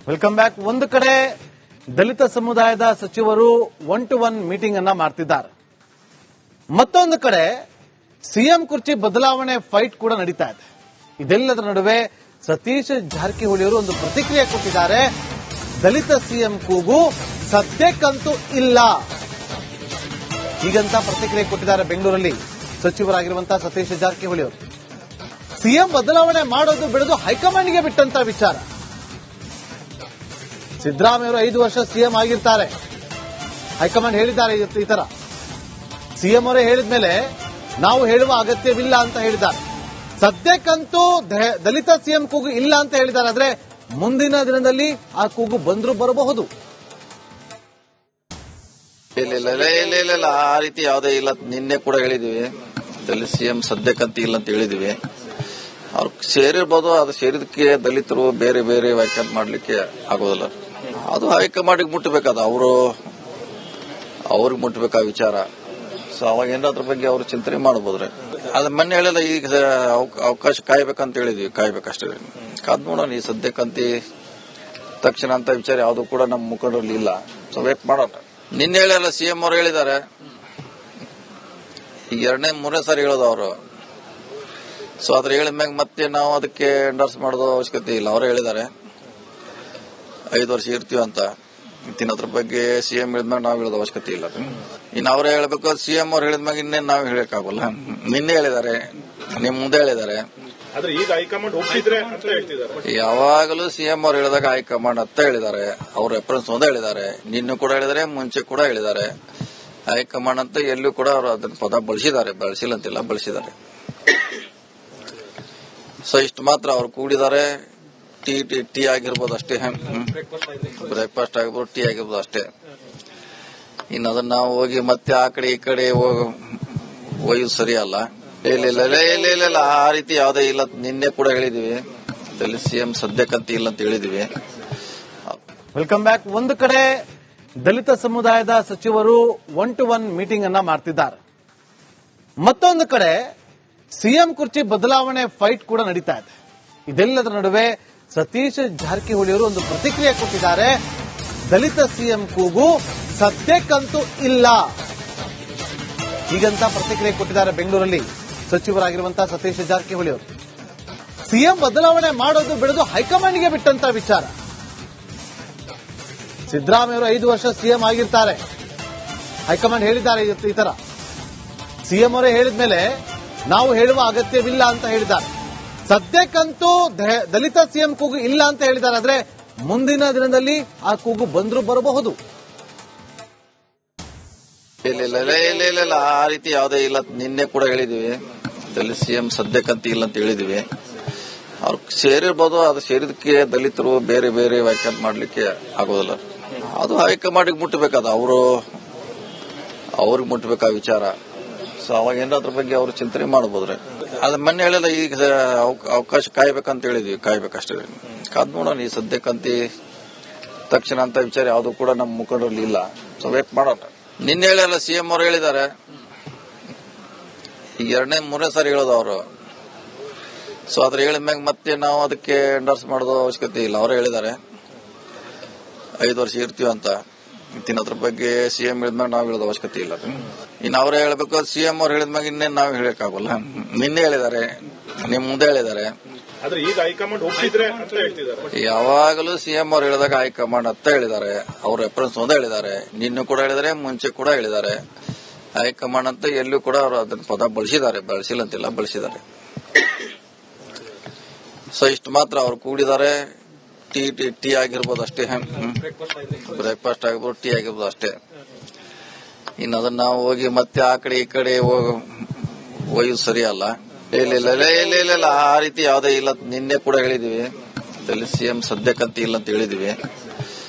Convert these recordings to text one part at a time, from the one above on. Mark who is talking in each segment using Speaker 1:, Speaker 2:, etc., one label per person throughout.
Speaker 1: Welcome back. ಒಂದು ಕಡೆ ದಲಿತ ಸಮುದಾಯದ ಸಚಿವರು 1-to-1 ಮೀಟಿಂಗ್ ಅನ್ನ ಮಾಡ್ತಿದ್ದಾರೆ. ಮತ್ತೊಂದು ಕಡೆ ಸಿಎಂ ಕುರ್ಚಿ ಬದಲಾವಣೆ ಫೈಟ್ ಕೂಡ ನಡೀತಾ ಇದೆ. ಇದೆಲ್ಲದರ ನಡುವೆ ಸತೀಶ್ ಜಾರಕಿಹೊಳಿ ಅವರು ಒಂದು ಪ್ರತಿಕ್ರಿಯೆ ಕೊಟ್ಟಿದ್ದಾರೆ. ದಲಿತ ಸಿಎಂ ಕೂಗು ಸದ್ಯಕ್ಕಂತೂ ಇಲ್ಲ ಹೀಗಂತ ಪ್ರತಿಕ್ರಿಯೆ ಕೊಟ್ಟಿದ್ದಾರೆ ಬೆಂಗಳೂರಲ್ಲಿ ಸಚಿವರಾಗಿರುವಂತಹ ಸತೀಶ್ ಜಾರಕಿಹೊಳಿ ಅವರು. ಸಿಎಂ ಬದಲಾವಣೆ ಮಾಡೋದು ಬಿಡೋದು ಹೈಕಮಾಂಡ್ಗೆ ಬಿಟ್ಟಂತ ವಿಚಾರ. ಸಿದ್ದರಾಮಯ್ಯ ಅವರು 5 ವರ್ಷ ಸಿಎಂ ಆಗಿರ್ತಾರೆ. ಹೈಕಮಾಂಡ್ ಹೇಳಿದ್ದಾರೆ ಈ ತರ. ಸಿಎಂ ಅವರೇ ಹೇಳಿದ ಮೇಲೆ ನಾವು ಹೇಳುವ ಅಗತ್ಯವಿಲ್ಲ ಅಂತ ಹೇಳಿದ್ದಾರೆ. ಸದ್ಯಕ್ಕಂತೂ ದಲಿತ ಸಿಎಂ ಕೂಗು ಇಲ್ಲ ಅಂತ ಹೇಳಿದ್ದಾರೆ. ಆದ್ರೆ ಮುಂದಿನ ದಿನದಲ್ಲಿ ಆ ಕೂಗು ಬಂದರೂ ಬರಬಹುದು.
Speaker 2: ಇಲ್ಲ ಆ ರೀತಿ ಯಾವುದೇ ಇಲ್ಲ. ನಿನ್ನೆ ಕೂಡ ಹೇಳಿದ್ವಿ ದಲಿತ ಸಿಎಂ ಸದ್ಯಕ್ಕಂತ ಇಲ್ಲ ಅಂತ ಹೇಳಿದ್ವಿ. ಅವ್ರು ಸೇರಿರ್ಬೋದು, ಅದು ಸೇರಿದಕ್ಕೆ ದಲಿತರು ಬೇರೆ ಬೇರೆ ವ್ಯಾಖ್ಯಾನ ಮಾಡ್ಲಿಕ್ಕೆ ಆಗೋದಿಲ್ಲ. ಅದು ಹೈಕಮಾಂಡಿಗೆ ಮುಟ್ಟಬೇಕಾದ ಅವ್ರಿಗೆ ಮುಟ್ಟಬೇಕಾದ ವಿಚಾರ. ಸೊ ಅವಾಗ ಏನಾದ್ರ ಬಗ್ಗೆ ಅವರು ಚಿಂತನೆ ಮಾಡಬಹುದ್ರಿ. ಅದ್ ಮೊನ್ನೆ ಹೇಳಿಲ್ಲ, ಈಗ ಅವಕಾಶ ಕಾಯ್ಬೇಕಂತ ಹೇಳಿದ್ವಿ. ಕಾಯ್ಬೇಕಷ್ಟೇ, ಕಾದ್ ನೋಡೋಣ. ಈ ಸದ್ಯಕ್ಕಂತ ತಕ್ಷಣ ಅಂತ ವಿಚಾರ ಯಾವುದು ಕೂಡ ನಮ್ಮ ಮುಖಂಡರಲ್ಲಿ ಇಲ್ಲ. ಸೊ ವೇಟ್ ಮಾಡೋಣ. ನಿನ್ನೆ ಹೇಳಿಲ್ಲ, ಸಿಎಂ ಅವರು ಹೇಳಿದ್ದಾರೆ. ಈಗ 2ನೇ-3ನೇ ಸಾರಿ ಹೇಳೋದು ಅವರು. ಸೊ ಅದ್ರ ಹೇಳಿದ್ಮ್ಯಾಗ ಮತ್ತೆ ನಾವು ಅದಕ್ಕೆ ಎಂಡರ್ಸ್ ಮಾಡೋದು ಅವಶ್ಯಕತೆ ಇಲ್ಲ. ಅವರೇ ಹೇಳಿದ್ದಾರೆ 5 ವರ್ಷ ಇರ್ತೀವಿ ಅಂತ. ಅದ್ರ ಬಗ್ಗೆ ಸಿಎಂ ಹೇಳಿದ್ಮ್ಯಾಗ ನಾವು ಹೇಳೋದು ಅವಶ್ಯಕತೆ ಇಲ್ಲ. ಇನ್ನು ಅವರೇ ಹೇಳಬೇಕು. ಸಿಎಂ ಅವ್ರು ಹೇಳಿದ್ಮ್ಯಾಗ ಇನ್ನೇನು ನಾವು ಹೇಳಕ್ಕಾಗಲ್ಲ. ನಿನ್ನೆ ಹೇಳಿದ್ದಾರೆ, ನಿಮ್ ಮುಂದೆ ಹೇಳಿದ್ದಾರೆ. ಯಾವಾಗಲೂ ಸಿಎಂ ಅವ್ರು ಹೇಳಿದಾಗ ಹೈಕಮಾಂಡ್ ಅಂತ ಹೇಳಿದ್ದಾರೆ. ಅವ್ರ ರೆಫರೆನ್ಸ್ ಒಂದೇ ಹೇಳಿದ್ದಾರೆ. ನಿನ್ನೆ ಕೂಡ ಹೇಳಿದ್ದಾರೆ, ಮುಂಚೆ ಕೂಡ ಹೇಳಿದ್ದಾರೆ. ಹೈಕಮಾಂಡ್ ಅಂತ ಎಲ್ಲೂ ಕೂಡ ಅವರು ಅದನ್ನ ಪದ ಬಳಸಿದ್ದಾರೆ. ಬಳಸಿಲ್ಲ ಅಂತಿಲ್ಲ, ಬಳಸಿದ್ದಾರೆ. ಸೊ ಇಷ್ಟು ಮಾತ್ರ ಅವ್ರು ಕೂಡಿದ್ದಾರೆ. ಟೀ ಆಗಿರ್ಬೋದು ಅಷ್ಟೇ. ಬ್ರೇಕ್ಫಾಸ್ಟ್ ಆಗಿರ್ಬೋದು, ಟೀ ಆಗಿರ್ಬೋದು ಅಷ್ಟೇ. ಇನ್ನು ಅದನ್ನ ನಾವು ಹೋಗಿ ಮತ್ತೆ ಆ ಕಡೆ ಈ ಕಡೆ ಒಯ್ಯೋದು ಸರಿಯಲ್ಲ. ಇಲ್ಲ ಆ ರೀತಿ ಯಾವುದೇ ಇಲ್ಲ. ನಿನ್ನೆ ಕೂಡ ಹೇಳಿದ್ವಿ ದಲಿತ ಸಿಎಂ ಸದ್ಯಕ್ಕಂತ ಇಲ್ಲ ಅಂತ ಹೇಳಿದ್ವಿ.
Speaker 1: Welcome back. ಒಂದು ಕಡೆ ದಲಿತ ಸಮುದಾಯದ ಸಚಿವರು 1-to-1 ಮೀಟಿಂಗ್ ಅನ್ನ ಮಾಡ್ತಿದ್ದಾರೆ. ಮತ್ತೊಂದು ಕಡೆ ಸಿಎಂ ಕುರ್ಚಿ ಬದಲಾವಣೆ ಫೈಟ್ ಕೂಡ ನಡೀತಾ ಇದೆ. ಇದೆಲ್ಲದರ ನಡುವೆ ಸತೀಶ್ ಜಾರಕಿಹೊಳಿ ಅವರು ಒಂದು ಪ್ರತಿಕ್ರಿಯೆ ಕೊಟ್ಟಿದ್ದಾರೆ. ದಲಿತ ಸಿಎಂ ಕೂಗು ಸದ್ಯಕ್ಕಂತೂ ಇಲ್ಲ ಹೀಗಂತ ಪ್ರತಿಕ್ರಿಯೆ ಕೊಟ್ಟಿದ್ದಾರೆ ಬೆಂಗಳೂರಲ್ಲಿ ಸಚಿವರಾಗಿರುವಂತಹ ಸತೀಶ್ ಜಾರಕಿಹೊಳಿ ಅವರು. ಸಿಎಂ ಬದಲಾವಣೆ ಮಾಡೋದು ಬಿಡೋದು ಹೈಕಮಾಂಡ್ಗೆ ಬಿಟ್ಟಂತ ವಿಚಾರ. ಸಿದ್ದರಾಮಯ್ಯ ಅವರು 5 ವರ್ಷ ಸಿಎಂ ಆಗಿರ್ತಾರೆ. ಹೈಕಮಾಂಡ್ ಹೇಳಿದ್ದಾರೆ ಈ ತರ. ಸಿಎಂ ಅವರೇ ಹೇಳಿದ ಮೇಲೆ ನಾವು ಹೇಳುವ ಅಗತ್ಯವಿಲ್ಲ ಅಂತ ಹೇಳಿದ್ದಾರೆ. ಸದ್ಯಕ್ಕಂತೂ ದಲಿತ ಸಿಎಂ ಕೂಗು ಇಲ್ಲ ಅಂತ ಹೇಳಿದ್ದಾರೆ. ಆದ್ರೆ ಮುಂದಿನ ದಿನದಲ್ಲಿ ಆ ಕೂಗು ಬಂದರೂ ಬರಬಹುದು.
Speaker 2: ಇಲ್ಲ ಆ ರೀತಿ ಯಾವುದೇ ಇಲ್ಲ. ನಿನ್ನೆ ಕೂಡ ಹೇಳಿದ್ವಿ ದಲಿತ ಸಿಎಂ ಸದ್ಯಕ್ಕಂತ ಇಲ್ಲ ಅಂತ ಹೇಳಿದ್ವಿ. ಅವ್ರು ಸೇರಿರ್ಬೋದು, ಅದು ಸೇರಿದಕ್ಕೆ ದಲಿತರು ಬೇರೆ ಬೇರೆ ವ್ಯಾಖ್ಯಾನ ಮಾಡ್ಲಿಕ್ಕೆ ಆಗೋದಿಲ್ಲ. ಅದು ಹೈಕಮಾಂಡಿಗೆ ಮುಟ್ಟಬೇಕಾದ ಅವ್ರಿಗೆ ಮುಟ್ಟಬೇಕಾದ ವಿಚಾರ. ಸೊ ಅವಾಗ ಏನಾದ್ರ ಬಗ್ಗೆ ಅವರು ಚಿಂತನೆ ಮಾಡಬಹುದ್ರಿ. ಅದ್ ಮೊನ್ನೆ ಹೇಳಿಲ್ಲ, ಈಗ ಅವಕಾಶ ಕಾಯ್ಬೇಕಂತ ಹೇಳಿದ್ವಿ. ಕಾಯ್ಬೇಕಷ್ಟೇ, ಕಾದ್ ನೋಡೋಣ. ಈ ಸದ್ಯಕ್ಕಂತ ತಕ್ಷಣ ಅಂತ ವಿಚಾರ ಯಾವುದು ಕೂಡ ನಮ್ಮ ಮುಖಂಡರಲ್ಲಿ ಇಲ್ಲ. ಸೊ ವೇಟ್ ಮಾಡೋಣ. ನಿನ್ನೆ ಹೇಳಿಲ್ಲ, ಸಿಎಂ ಅವರು ಹೇಳಿದ್ದಾರೆ. ಈಗ 2ನೇ-3ನೇ ಸಾರಿ ಹೇಳೋದು ಅವರು. ಸೊ ಅದ್ರ ಹೇಳಿದ್ಮ್ಯಾಗ ಮತ್ತೆ ನಾವು ಅದಕ್ಕೆ ಎಂಡರ್ಸ್ ಮಾಡೋದು ಅವಶ್ಯಕತೆ ಇಲ್ಲ. ಅವರೇ ಹೇಳಿದ್ದಾರೆ 5 ವರ್ಷ ಇರ್ತೀವಿ ಅಂತ. ಅದ್ರ ಬಗ್ಗೆ ಸಿಎಂ ಹೇಳಿದ್ಮ್ಯಾಗ ನಾವು ಹೇಳೋದು ಅವಶ್ಯಕತೆ ಇಲ್ಲ. ಇನ್ನು ಅವರೇ ಹೇಳಬೇಕು. ಸಿಎಂ ಅವ್ರು ಹೇಳಿದ್ಮ್ಯಾಗ ಇನ್ನೇನು ನಾವು ಹೇಳಕ್ಕಾಗಲ್ಲ. ನಿನ್ನೆ ಹೇಳಿದ್ದಾರೆ, ನಿಮ್ ಮುಂದೆ ಹೇಳಿದ್ದಾರೆ. ಯಾವಾಗಲೂ ಸಿಎಂ ಅವ್ರು ಹೇಳಿದಾಗ ಹೈಕಮಾಂಡ್ ಅಂತ ಹೇಳಿದ್ದಾರೆ. ಅವ್ರ ರೆಫರೆನ್ಸ್ ಒಂದೇ ಹೇಳಿದ್ದಾರೆ. ನಿನ್ನೆ ಕೂಡ ಹೇಳಿದ್ದಾರೆ, ಮುಂಚೆ ಕೂಡ ಹೇಳಿದ್ದಾರೆ. ಹೈಕಮಾಂಡ್ ಅಂತ ಎಲ್ಲೂ ಕೂಡ ಅವರು ಅದನ್ನ ಪದ ಬಳಸಿದ್ದಾರೆ. ಬಳಸಿಲ್ಲ ಅಂತಿಲ್ಲ, ಬಳಸಿದ್ದಾರೆ. ಸೊ ಇಷ್ಟು ಮಾತ್ರ ಅವ್ರು ಕೂಡಿದ್ದಾರೆ. ಟೀ ಆಗಿರ್ಬೋದು ಅಷ್ಟೇ. ಬ್ರೇಕ್ಫಾಸ್ಟ್ ಆಗಿರ್ಬೋದು, ಟೀ ಆಗಿರ್ಬೋದು ಅಷ್ಟೇ. ಇನ್ನು ಅದನ್ನ ನಾವು ಹೋಗಿ ಮತ್ತೆ ಆ ಕಡೆ ಈ ಕಡೆ ಒಯ್ಯೋದು ಸರಿಯಲ್ಲ. ಇಲ್ಲ ಆ ರೀತಿ ಯಾವುದೇ ಇಲ್ಲ. ನಿನ್ನೆ ಕೂಡ ಹೇಳಿದ್ವಿ ದಲಿತ ಸಿಎಂ ಸದ್ಯಕ್ಕಂತ ಇಲ್ಲ ಅಂತ ಹೇಳಿದ್ವಿ.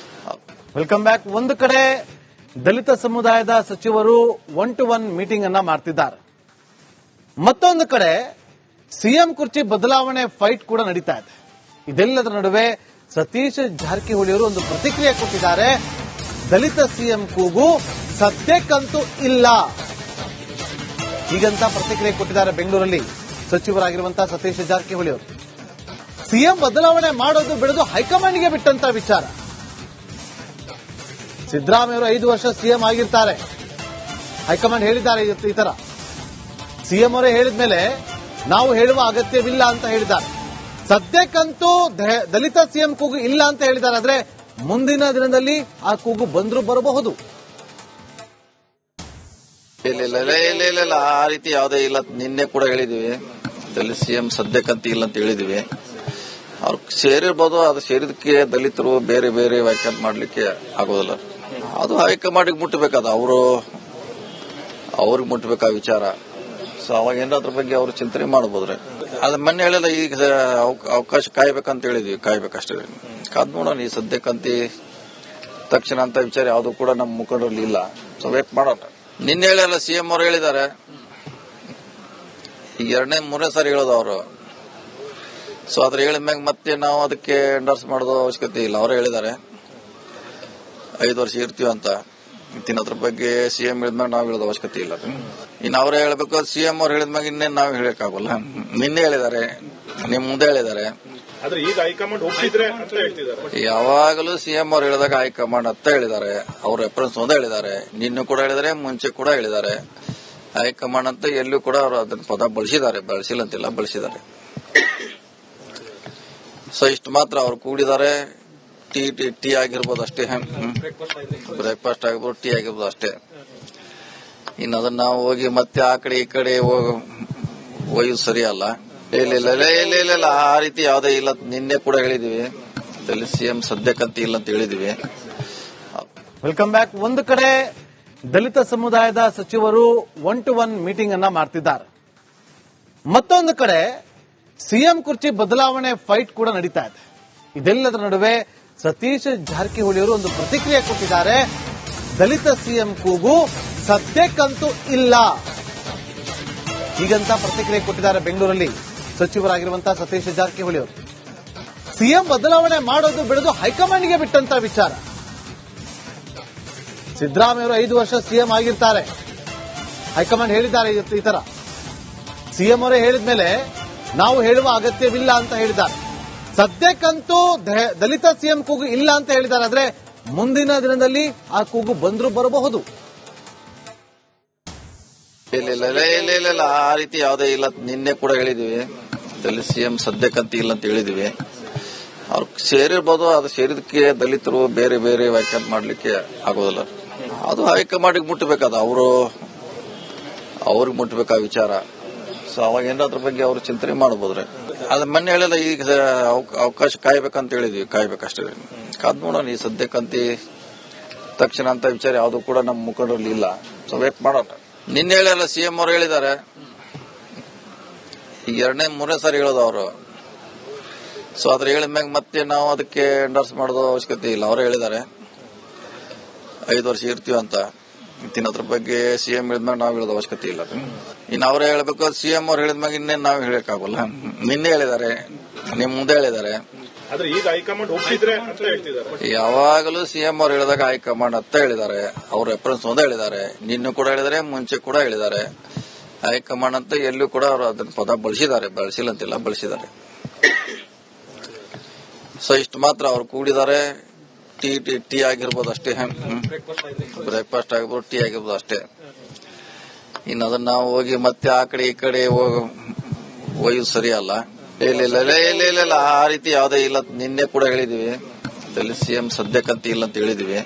Speaker 1: Welcome back. ಒಂದು ಕಡೆ ದಲಿತ ಸಮುದಾಯದ ಸಚಿವರು 1-to-1 ಮೀಟಿಂಗ್ ಅನ್ನ ಮಾಡ್ತಿದ್ದಾರೆ. ಮತ್ತೊಂದು ಕಡೆ ಸಿಎಂ ಕುರ್ಚಿ ಬದಲಾವಣೆ ಫೈಟ್ ಕೂಡ ನಡೀತಾ ಇದೆ. ಇದೆಲ್ಲದರ ನಡುವೆ ಸತೀಶ್ ಜಾರಕಿಹೊಳಿ ಅವರು ಒಂದು ಪ್ರತಿಕ್ರಿಯೆ ಕೊಟ್ಟಿದ್ದಾರೆ. ದಲಿತ ಸಿಎಂ ಕೂಗು ಸದ್ಯಕ್ಕಂತೂ ಇಲ್ಲ ಹೀಗಂತ ಪ್ರತಿಕ್ರಿಯೆ ಕೊಟ್ಟಿದ್ದಾರೆ ಬೆಂಗಳೂರಲ್ಲಿ ಸಚಿವರಾಗಿರುವಂತಹ ಸತೀಶ್ ಜಾರಕಿಹೊಳಿ ಅವರು. ಸಿಎಂ ಬದಲಾವಣೆ ಮಾಡೋದು ಬಿಡೋದು ಹೈಕಮಾಂಡ್ಗೆ ಬಿಟ್ಟಂತ ವಿಚಾರ. ಸಿದ್ದರಾಮಯ್ಯವರು 5 ವರ್ಷ ಸಿಎಂ ಆಗಿರ್ತಾರೆ. ಹೈಕಮಾಂಡ್ ಹೇಳಿದ್ದಾರೆ ಈ ತರ. ಸಿಎಂ ಅವರೇ ಹೇಳಿದ್ಮೇಲೆ ನಾವು ಹೇಳುವ ಅಗತ್ಯವಿಲ್ಲ ಅಂತ ಹೇಳಿದ್ದಾರೆ. ಸದ್ಯಕ್ಕಂತೂ ದಲಿತ ಸಿಎಂ ಕೂಗು ಇಲ್ಲ ಅಂತ ಹೇಳಿದ್ದಾರೆ. ಆದ್ರೆ ಮುಂದಿನ ದಿನದಲ್ಲಿ ಆ ಕೂಗು ಬಂದ್ರೂ ಬರಬಹುದು.
Speaker 2: ಇಲ್ಲ ಆ ರೀತಿ ಯಾವುದೇ ಇಲ್ಲ. ನಿನ್ನೆ ಕೂಡ ಹೇಳಿದೀವಿ, ದಲಿತ ಸಿಎಂ ಸದ್ಯಕ್ಕಂತ ಇಲ್ಲ ಅಂತ ಹೇಳಿದೀವಿ. ಅವ್ರು ಸೇರಿರ್ಬೋದು, ಅದು ಸೇರಿದಕ್ಕೆ ದಲಿತರು ಬೇರೆ ಬೇರೆ ವ್ಯಾಖ್ಯಾನ ಮಾಡ್ಲಿಕ್ಕೆ ಆಗೋದಿಲ್ಲ. ಅದು ಹೈಕಮಾಂಡಿಗೆ ಮುಟ್ಟಬೇಕಾದ, ಅವ್ರಿಗೆ ಮುಟ್ಟಬೇಕಾ ವಿಚಾರ. ಸೊ ಅವಾಗ ಏನಾದ್ರ ಬಗ್ಗೆ ಅವರು ಚಿಂತನೆ ಮಾಡಬಹುದ್ರೆ. ಅದ್ ಮೊನ್ನೆ ಹೇಳಿಲ್ಲ, ಈಗ ಅವಕಾಶ ಕಾಯ್ಬೇಕಂತ ಹೇಳಿದ್ವಿ, ಕಾಯ್ಬೇಕಷ್ಟೇ. ಕಾದ್ ನೋಡೋಣ. ಈ ಸದ್ಯಕ್ಕಂತ ತಕ್ಷಣ ಅಂತ ವಿಚಾರ ಯಾವ್ದು ಕೂಡ ನಮ್ಮ ಮುಖಂಡರಲ್ಲಿ ಇಲ್ಲ. ಸೊ ವೇಟ್ ಮಾಡೋಣ. ನಿನ್ನೆ ಹೇಳಿಲ್ಲ, ಸಿಎಂ ಅವರು ಹೇಳಿದ್ದಾರೆ. ಈಗ 2ನೇ-3ನೇ ಸಾರಿ ಹೇಳೋದು ಅವರು. ಸೊ ಅದ್ರ ಹೇಳಿದ್ಮ್ಯಾಗ ಮತ್ತೆ ನಾವು ಅದಕ್ಕೆ ಎಂಡರ್ಸ್ ಮಾಡೋದು ಅವಶ್ಯಕತೆ ಇಲ್ಲ. ಅವರೇ ಹೇಳಿದ್ದಾರೆ 5 ವರ್ಷ ಇರ್ತೀವಿ ಅಂತ. ಅದ್ರ ಬಗ್ಗೆ ಸಿಎಂ ಹೇಳಿದ್ಮ್ಯಾಗ ನಾವು ಹೇಳೋದು ಅವಶ್ಯಕತೆ ಇಲ್ಲ. ಇನ್ನು ಅವರೇ ಹೇಳ್ಬೇಕು. ಸಿಎಂ ಅವ್ರು ಹೇಳಿದ್ಮ್ಯಾಗ ಇನ್ನೇನು ನಾವು ಹೇಳಕ್ಕಾಗಲ್ಲ. ನಿನ್ನೆ ಹೇಳಿದ್ದಾರೆ, ನಿಮ್ ಮುಂದೆ ಹೇಳಿದ್ದಾರೆ.
Speaker 3: ಆದ್ರೆ ಈಗ ಹೈಕಮಾಂಡ್ ಒಪ್ಪಿದ್ರೆ ಅಂತ ಹೇಳ್ತಿದ್ದಾರೆ.
Speaker 2: ಯಾವಾಗಲೂ ಸಿಎಂ ಅವ್ರು ಹೇಳಿದಾಗ ಹೈಕಮಾಂಡ್ ಅಂತ ಹೇಳಿದ್ದಾರೆ. ಅವ್ರ ರೆಫರೆನ್ಸ್ ಒಂದೇ ಹೇಳಿದ್ದಾರೆ. ನಿನ್ನೆ ಕೂಡ ಹೇಳಿದ್ದಾರೆ, ಮುಂಚೆ ಕೂಡ ಹೇಳಿದ್ದಾರೆ. ಹೈಕಮಾಂಡ್ ಅಂತ ಎಲ್ಲೂ ಕೂಡ ಅವರು ಅದನ್ನ ಪದ ಬಳಸಿದ್ದಾರೆ. ಬಳಸಿಲ್ಲ ಅಂತಿಲ್ಲ, ಬಳಸಿದ್ದಾರೆ. ಸೊ ಇಷ್ಟು ಮಾತ್ರ ಅವ್ರು ಕೂಡಿದ್ದಾರೆ. ಟೀ ಆಗಿರ್ಬೋದು ಅಷ್ಟೇ. ಬ್ರೇಕ್ಫಾಸ್ಟ್ ಆಗಿರ್ಬೋದು, ಟೀ ಆಗಿರ್ಬೋದು ಅಷ್ಟೇ. ಇನ್ನು ಅದನ್ನ ನಾವು ಹೋಗಿ ಮತ್ತೆ ಆ ಕಡೆ ಈ ಕಡೆ ಒಯ್ಯೋದು ಸರಿಯಲ್ಲ. ಇಲ್ಲ ಆ ರೀತಿ ಯಾವುದೇ ಇಲ್ಲ. ನಿನ್ನೆ ಕೂಡ ಹೇಳಿದೀವಿ, ದಲಿತ ಸಿಎಂ ಸದ್ಯಕ್ಕಂತ ಇಲ್ಲ ಅಂತ ಹೇಳಿದೀವಿ.
Speaker 1: Welcome back. ಒಂದು ಕಡೆ ದಲಿತ ಸಮುದಾಯದ ಸಚಿವರು 1-to-1 ಮೀಟಿಂಗ್ ಅನ್ನ ಮಾಡ್ತಿದ್ದಾರೆ. ಮತ್ತೊಂದು ಕಡೆ ಸಿಎಂ ಕುರ್ಚಿ ಬದಲಾವಣೆ ಫೈಟ್ ಕೂಡ ನಡೀತಾ ಇದೆ. ಇದೆಲ್ಲದರ ನಡುವೆ ಸತೀಶ್ ಜಾರಕಿಹೊಳಿ ಅವರು ಒಂದು ಪ್ರತಿಕ್ರಿಯೆ ಕೊಟ್ಟಿದ್ದಾರೆ. ದಲಿತ ಸಿಎಂ ಕೂಗು ಸದ್ಯಕ್ಕಂತೂ ಇಲ್ಲ ಹೀಗಂತ ಪ್ರತಿಕ್ರಿಯೆ ಕೊಟ್ಟಿದ್ದಾರೆ ಬೆಂಗಳೂರಲ್ಲಿ ಸಚಿವರಾಗಿರುವಂತಹ ಸತೀಶ್ ಜಾರಕಿಹೊಳಿ ಅವರು. ಸಿಎಂ ಬದಲಾವಣೆ ಮಾಡೋದು ಬಿಡೋದು ಹೈಕಮಾಂಡ್ಗೆ ಬಿಟ್ಟಂತ ವಿಚಾರ. ಸಿದ್ದರಾಮಯ್ಯವರು 5 ವರ್ಷ ಸಿಎಂ ಆಗಿರ್ತಾರೆ. ಹೈಕಮಾಂಡ್ ಹೇಳಿದ್ದಾರೆ ಈ ತರ. ಸಿಎಂ ಅವರೇ ಹೇಳಿದ್ಮೇಲೆ ನಾವು ಹೇಳುವ ಅಗತ್ಯವಿಲ್ಲ ಅಂತ ಹೇಳಿದ್ದಾರೆ. ಸದ್ಯಕ್ಕಂತೂ ದಲಿತ ಸಿಎಂ ಕೂಗು ಇಲ್ಲ ಅಂತ ಹೇಳಿದ್ದಾರೆ. ಆದ್ರೆ ಮುಂದಿನ ದಿನದಲ್ಲಿ ಆ ಕೂಗು ಬಂದ್ರೂ ಬರಬಹುದು.
Speaker 2: ಇಲ್ಲ ಆ ರೀತಿ ಯಾವುದೇ ಇಲ್ಲ. ನಿನ್ನೆ ಕೂಡ ಹೇಳಿದೀವಿ, ದಲಿತ ಸಿಎಂ ಸದ್ಯಕ್ಕಂತ ಇಲ್ಲ ಅಂತ ಹೇಳಿದೀವಿ. ಅವ್ರು ಸೇರಿರ್ಬೋದು, ಅದು ಸೇರಿದಕ್ಕೆ ದಲಿತರು ಬೇರೆ ಬೇರೆ ವ್ಯಾಖ್ಯಾನ ಮಾಡ್ಲಿಕ್ಕೆ ಆಗೋದಿಲ್ಲ. ಅದು ಹೈಕಮಾಂಡಿಗೆ ಮುಟ್ಟಬೇಕಾದ, ಅವ್ರಿಗೆ ಮುಟ್ಟಬೇಕಾ ವಿಚಾರ. ಸೊ ಅವಾಗ ಏನಾದ್ರ ಬಗ್ಗೆ ಅವರು ಚಿಂತನೆ ಮಾಡಬಹುದ್ರೆ. ಅದ್ ಮೊನ್ನೆ ಹೇಳಿಲ್ಲ, ಈಗ ಅವಕಾಶ ಕಾಯ್ಬೇಕಂತ ಹೇಳಿದ್ವಿ, ಕಾಯ್ಬೇಕಷ್ಟೇ. ಕಾದ್ ನೋಡೋಣ. ಈ ಸದ್ಯಕ್ಕಂತ ತಕ್ಷಣ ಅಂತ ವಿಚಾರ ಯಾವ್ದು ಕೂಡ ನಮ್ಮ ಮುಖಂಡರಲ್ಲಿ ಇಲ್ಲ. ಸೊ ವೇಟ್ ಮಾಡೋಣ. ನಿನ್ನೆ ಹೇಳಿಲ್ಲ, ಸಿಎಂ ಅವರು ಹೇಳಿದ್ದಾರೆ. ಈಗ 2ನೇ-3ನೇ ಸಾರಿ ಹೇಳೋದು ಅವರು. ಸೊ ಅದ್ರ ಹೇಳಿದ್ಮ್ಯಾಗ ಮತ್ತೆ ನಾವು ಅದಕ್ಕೆ ಎಂಡರ್ಸ್ ಮಾಡೋದು ಅವಶ್ಯಕತೆ ಇಲ್ಲ. ಅವರೇ ಹೇಳಿದ್ದಾರೆ 5 ವರ್ಷ ಇರ್ತೀವಿ ಅಂತ. ಅದ್ರ ಬಗ್ಗೆ ಸಿಎಂ ಹೇಳಿದ್ಮ್ಯಾಗ ನಾವು ಹೇಳೋದು ಅವಶ್ಯಕತೆ ಇಲ್ಲ. ಇನ್ನು ಅವರೇ ಹೇಳ್ಬೇಕು. ಸಿಎಂ ಅವ್ರು ಹೇಳಿದ್ಮ್ಯಾಗ ಇನ್ನೇನು ನಾವು ಹೇಳಕ್ಕಾಗಲ್ಲ. ನಿನ್ನೆ ಹೇಳಿದ್ದಾರೆ, ನಿಮ್ ಮುಂದೆ ಹೇಳಿದ್ದಾರೆ.
Speaker 3: ಆದ್ರೆ ಈಗ ಹೈಕಮಾಂಡ್ ಒಪ್ಪಿದ್ರೆ ಅಂತ ಹೇಳ್ತಿದ್ದಾರೆ.
Speaker 2: ಯಾವಾಗಲೂ ಸಿಎಂ ಅವ್ರು ಹೇಳಿದಾಗ ಹೈಕಮಾಂಡ್ ಅಂತ ಹೇಳಿದ್ದಾರೆ. ಅವ್ರ ರೆಫರೆನ್ಸ್ ಒಂದೇ ಹೇಳಿದ್ದಾರೆ. ನಿನ್ನೆ ಕೂಡ ಹೇಳಿದ್ದಾರೆ, ಮುಂಚೆ ಕೂಡ ಹೇಳಿದ್ದಾರೆ. ಹೈಕಮಾಂಡ್ ಅಂತ ಎಲ್ಲೂ ಕೂಡ ಅವರು ಅದನ್ನ ಪದ ಬಳಸಿದ್ದಾರೆ. ಬಳಸಿಲ್ಲ ಅಂತಿಲ್ಲ, ಬಳಸಿದ್ದಾರೆ. ಸೊ ಇಷ್ಟು ಮಾತ್ರ ಅವ್ರು ಕೂಡಿದ್ದಾರೆ. ಟೀ ಆಗಿರ್ಬೋದು ಅಷ್ಟೇ. ಬ್ರೇಕ್ಫಾಸ್ಟ್ ಆಗಿರ್ಬೋದು, ಟೀ ಆಗಿರ್ಬೋದು ಅಷ್ಟೇ. ಇನ್ನು ಅದನ್ನ ನಾವು ಹೋಗಿ ಮತ್ತೆ ಆ ಕಡೆ ಈ ಕಡೆ ಒಯ್ಯೋದು ಸರಿಯಲ್ಲ. ಇಲ್ಲ ಆ ರೀತಿ ಯಾವುದೇ ಇಲ್ಲ. ನಿನ್ನೆ ಕೂಡ ಹೇಳಿದೀವಿ, ದಲಿತ ಸಿಎಂ ಸದ್ಯಕ್ಕಂತ ಇಲ್ಲ ಅಂತ ಹೇಳಿದೀವಿ.